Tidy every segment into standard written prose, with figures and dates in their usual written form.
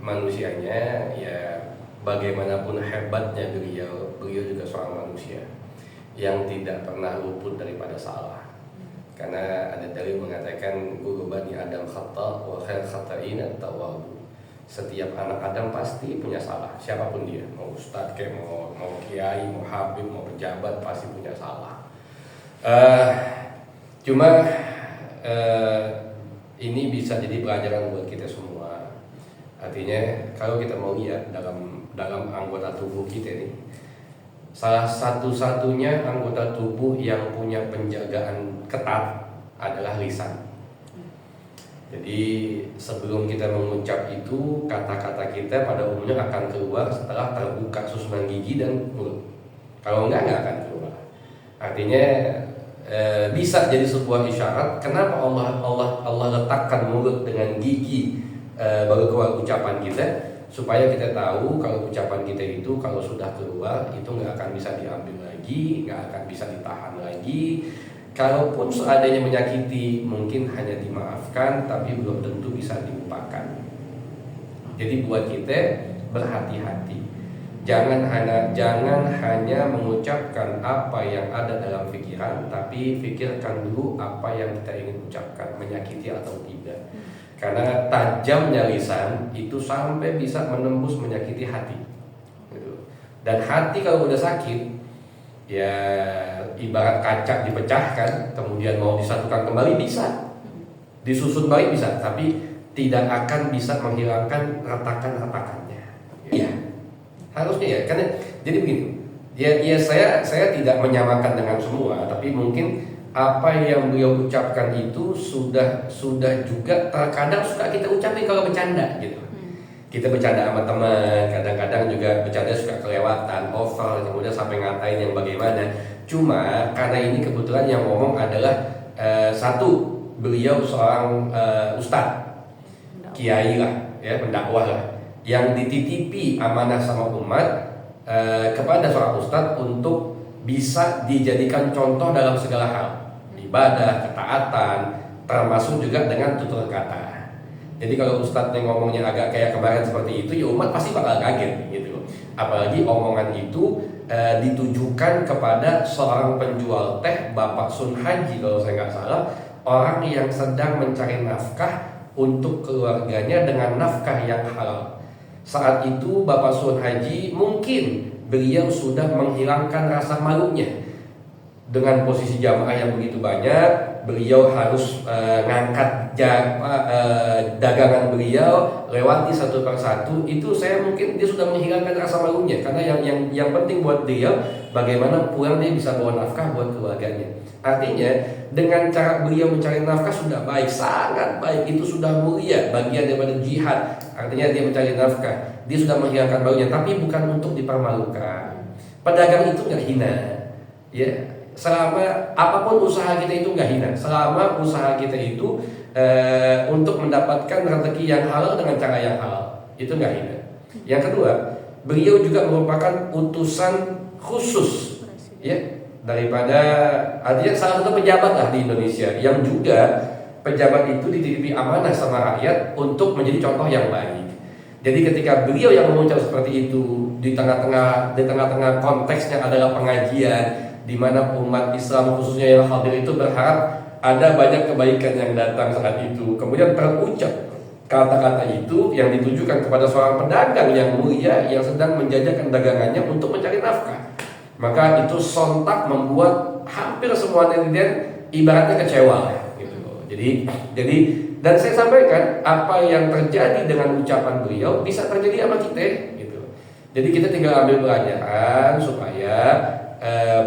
manusianya ya bagaimanapun hebatnya beliau juga seorang manusia yang tidak pernah luput daripada salah. Karena ada dalil mengatakan guru bani Adam khata wa khair khata'in at-tawwab. Setiap anak Adam pasti punya salah, siapapun dia, mau ustadz kayak mau kiai, mau habib, mau pejabat pasti punya salah. Cuma ini bisa jadi pelajaran buat kita semua. Artinya kalau kita mau lihat dalam anggota tubuh kita ini, salah satu-satunya anggota tubuh yang punya penjagaan ketat adalah lisan. Jadi sebelum kita mengucap itu, kata-kata kita pada umumnya akan keluar setelah terbuka susunan gigi dan mulut. Kalau enggak akan keluar. Artinya bisa jadi sebuah isyarat kenapa Allah letakkan mulut dengan gigi baru keluar ucapan kita, supaya kita tahu kalau ucapan kita itu kalau sudah keluar itu nggak akan bisa diambil lagi, nggak akan bisa ditahan lagi. Kalaupun seadanya menyakiti mungkin hanya dimaafkan, tapi belum tentu bisa dilupakan. Jadi buat kita berhati-hati, jangan hanya mengucapkan apa yang ada dalam pikiran, tapi pikirkan dulu apa yang kita ingin ucapkan, menyakiti atau tidak. Karena tajamnya lisan itu sampai bisa menembus menyakiti hati. Dan hati kalau udah sakit, ya ibarat kaca dipecahkan, kemudian mau disatukan kembali bisa, disusun balik bisa, tapi tidak akan bisa menghilangkan retakan-retakannya. Iya, harusnya ya. Karena jadi begini, ya saya tidak menyamakan dengan semua, tapi mungkin apa yang beliau ucapkan itu sudah juga terkadang suka kita ucapin kalau bercanda gitu. Kita bercanda sama teman, kadang-kadang juga bercanda suka kelewatan, over, kemudian sampai ngatain yang bagaimana. Cuma karena ini kebetulan yang ngomong adalah satu, beliau seorang ustadz, kiai lah, ya pendakwah lah, yang dititipi amanah sama umat kepada seorang ustadz untuk bisa dijadikan contoh dalam segala hal, ibadah, ketaatan, termasuk juga dengan tutur kata. Jadi kalau ustadz yang ngomongnya agak kayak kemarin seperti itu, ya umat pasti bakal kaget gitu. Apalagi omongan itu ditujukan kepada seorang penjual teh, Bapak Sun Haji kalau saya nggak salah, orang yang sedang mencari nafkah untuk keluarganya dengan nafkah yang halal. Saat itu Bapak Sun Haji mungkin beliau sudah menghilangkan rasa malunya. Dengan posisi jamaah yang begitu banyak, beliau harus ngangkat dagangan beliau, lewati satu persatu. Itu saya mungkin dia sudah menghilangkan rasa malunya, karena yang penting buat dia bagaimana pulang dia bisa bawa nafkah buat keluarganya. Artinya dengan cara beliau mencari nafkah sudah baik, sangat baik, itu sudah mulia, bagian daripada jihad. Artinya dia mencari nafkah, dia sudah menghilangkan malunya, tapi bukan untuk dipermalukan. Pedagang itu nggak hina, ya. Selama apapun usaha kita itu nggak hina, selama usaha kita itu untuk mendapatkan rezeki yang halal dengan cara yang halal, itu nggak hina. Yang kedua, beliau juga merupakan utusan khusus, ya, daripada artinya salah satu pejabat lah di Indonesia yang juga pejabat itu dititipi amanah sama rakyat untuk menjadi contoh yang baik. Jadi ketika beliau yang mengucap seperti itu di tengah-tengah konteksnya adalah pengajian, di mana umat Islam khususnya yang hadir itu berharap ada banyak kebaikan yang datang saat itu. Kemudian terucap kata-kata itu yang ditujukan kepada seorang pedagang yang mulia yang sedang menjajakan dagangannya untuk mencari nafkah. Maka itu sontak membuat hampir semua netizen ibaratnya kecewa gitu. Jadi dan saya sampaikan apa yang terjadi dengan ucapan beliau bisa terjadi sama kita gitu. Jadi kita tinggal ambil pelajaran supaya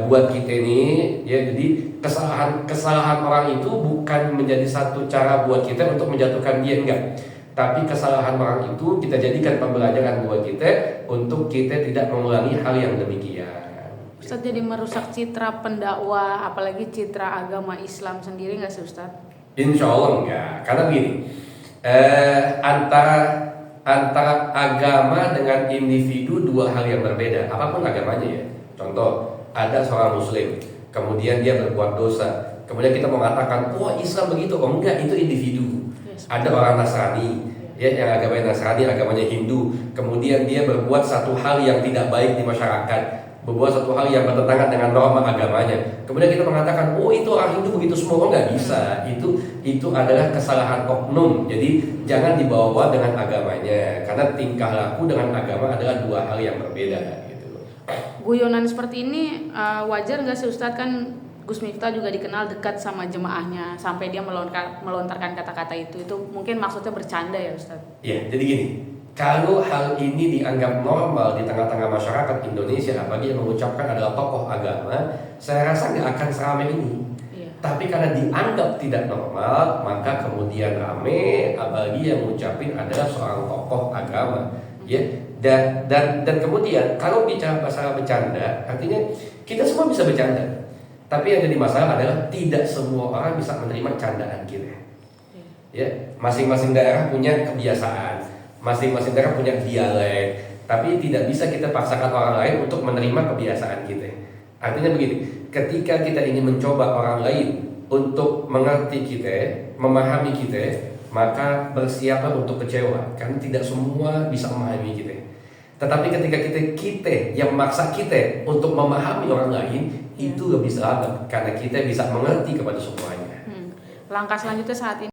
buat kita ini, ya, jadi kesalahan orang itu bukan menjadi satu cara buat kita untuk menjatuhkan dia, enggak. Tapi kesalahan orang itu kita jadikan pembelajaran buat kita untuk kita tidak mengulangi hal yang demikian. Ustadz, jadi merusak citra pendakwah, apalagi citra agama Islam sendiri nggak sih Ustadz? Insya Allah enggak, karena begini, antara agama dengan individu dua hal yang berbeda, apapun agamanya ya. Contoh, ada seorang muslim, kemudian dia berbuat dosa, kemudian kita mengatakan, wah Islam begitu, oh enggak, itu individu. Ada orang Nasrani, ya, yang agamanya Nasrani, agamanya Hindu, kemudian dia berbuat satu hal yang tidak baik di masyarakat, berbuat satu hal yang bertentangan dengan norma agamanya, kemudian kita mengatakan, oh itu orang Hindu begitu semua, nggak bisa. Itu adalah kesalahan oknum. Jadi jangan dibawa dengan agamanya, karena tingkah laku dengan agama adalah dua hal yang berbeda. Guyonan seperti ini wajar nggak sih Ustadz? Kan Gus Miftah juga dikenal dekat sama jemaahnya sampai dia melontarkan kata-kata itu mungkin maksudnya bercanda ya Ustadz? Ya, jadi gini, kalau hal ini dianggap normal di tengah-tengah masyarakat Indonesia, apalagi yang mengucapkan adalah tokoh agama, saya rasa nggak akan seramai ini. Iya. Tapi karena dianggap tidak normal, maka kemudian rame, apalagi yang mengucapin adalah seorang tokoh agama, ya. Dan kemudian kalau bicara masalah bercanda, artinya kita semua bisa bercanda. Tapi yang jadi masalah adalah tidak semua orang bisa menerima candaan kita. Ya, masing-masing daerah punya kebiasaan, masing-masing daerah punya dialek, tapi tidak bisa kita paksakan orang lain untuk menerima kebiasaan kita. Artinya begini, ketika kita ingin mencoba orang lain untuk mengerti kita, memahami kita, maka bersiaplah untuk kecewa, karena tidak semua bisa memahami kita. Tetapi ketika kita yang memaksa kita untuk memahami orang lain, itu lebih selamat, karena kita bisa mengerti kepada semuanya. Langkah selanjutnya saat ini